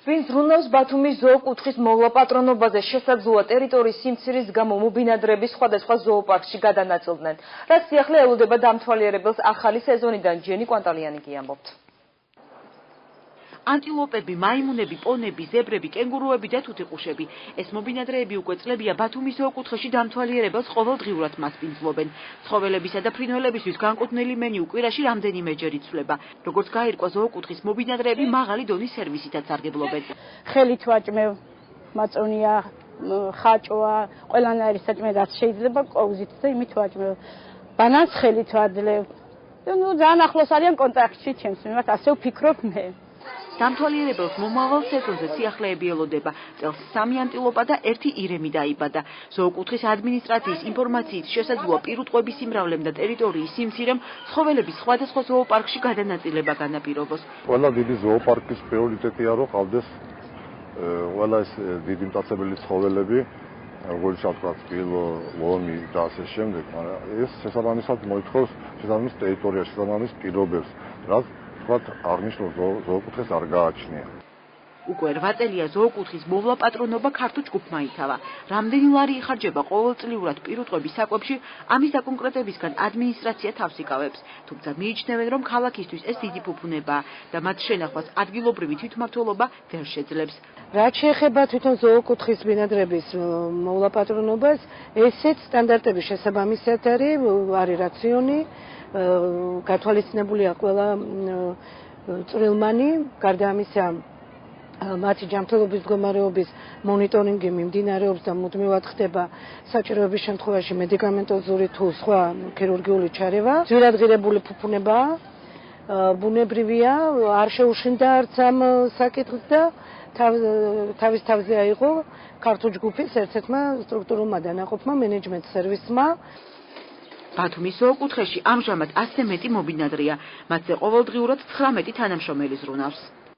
ვინ ზრუნავს ბათუმის ზოოკუთხის მოვლაპატრონობაზე შესაძლოა ტერიტორიის სიმცირის გამო მობინადრეები სხვადასხვა ზოოპარკში გადანაწილდნენ. რაც სიახლე ელოდება დამთვალიერებელს ახალი სეზონიდან ჯენი კვანტალიანი კი ამბობთ. ანტილოპები, მაიმუნები, პონები, ზებრები, კენგურუები და თუთიყუშები. ეს მობინადრეები უკვე წლებია ბათუმის ზოოკუთხეში დამთვალიერებელს ყოველდღიურად მასპინძლობენ. ცხოველებისა და ფრინველებისთვის განკუთვნილი მენიუ კვირაში რამდენიმეჯერ იცვლება. როგორც გაირკვა, ზოოკუთხის მობინადრეები მაღალი დონის სერვისითაც სარგებლობენ. ხელით ვაჭმევ, მაწონია, ხაჭოა, ყველანაირი საჭმე რაც შეიძლება კოვზით და იმით ვაჭმევ. ბანანს ხელით ვადლევ. ნუ ძალიან ახლოს არიან კონტაქტში ჩემს მიმართ, ასე ვფიქრობ მე. დამთვალიერებელს მომავალ სეზონზე სიახლეები ელოდება. წელს 3 ანტილოპა და 1 ირემი დაიბადა. ზოოკუთხის ადმინისტრაციის ინფორმაციით შესაძლოა პირუტყვების სიმრავლემ და ტერიტორიის სიმცირემ ცხოველების სხვადასხვა ზოოპარკში გადანაწილება განაპირობოს. ყველა დიდი ზოოპარკის პრიორიტეტია, რომ ყავდეს ყველა ეს დიდი მტაცებელი ცხოველები, როგორც ვთქვათ, სპილო, ლომი და ასე შემდეგ, მაგრამ ეს შესაბამისად მოითხოვს შესაბამის ტერიტორიას, შესაბამის პირობებს, რაც აღნიშნულ ზოოკუთხეს არ გააჩნია. უკვე 8 წელია ზოოკუთხის მოვლაპატრონობა ქართულ ჯგუფმა ითავა. რამდენი ლარი იხარჯება ყოველწლიურად პირუტყვების საკვებში, ამის დაკონკრეტებისგან ადმინისტრაცია თავს იკავებს. თუმცა მიიჩნევენ, რომ ქალაქისთვის ეს დიდი ფუფუნებაა და მათ შენახვას ადგილობრივი თვითმმართველობა ვერ შეძლებს. რაც შეეხება თვითონ ზოოკუთხის ბინადრების მოვლაპატრონობას, ესეც სტანდარტების შესაბამისად არის რაციონი, გათვალისწინებულია ყველა წვრილმანი, გარდა ამისა მათი ჯანმრთელობის მდგომარეობის მონიტორინგი მიმდინარეობს და მუდმივად ხდება საჭიროების შემთხვევაში მედიკამენტოზური თუ სხვა ქირურგიული ჩარევა. ძვირადღირებული ფუფუნებაა, ბუნებრივია, არ შეუშინდა არც ამ საკითხს და თავის თავზე აიღო ქართულ ჯგუფის ერთ-ერთმა სტრუქტურულმა დანაყოფმა მენეჯმენტ სერვისმა. ბათუმის ზოოკუთხეში ამჟამად 100 მეტი მობინადრეა. მათზე ყოველდღიურად 19 თანამშრომელი ზრუნავს.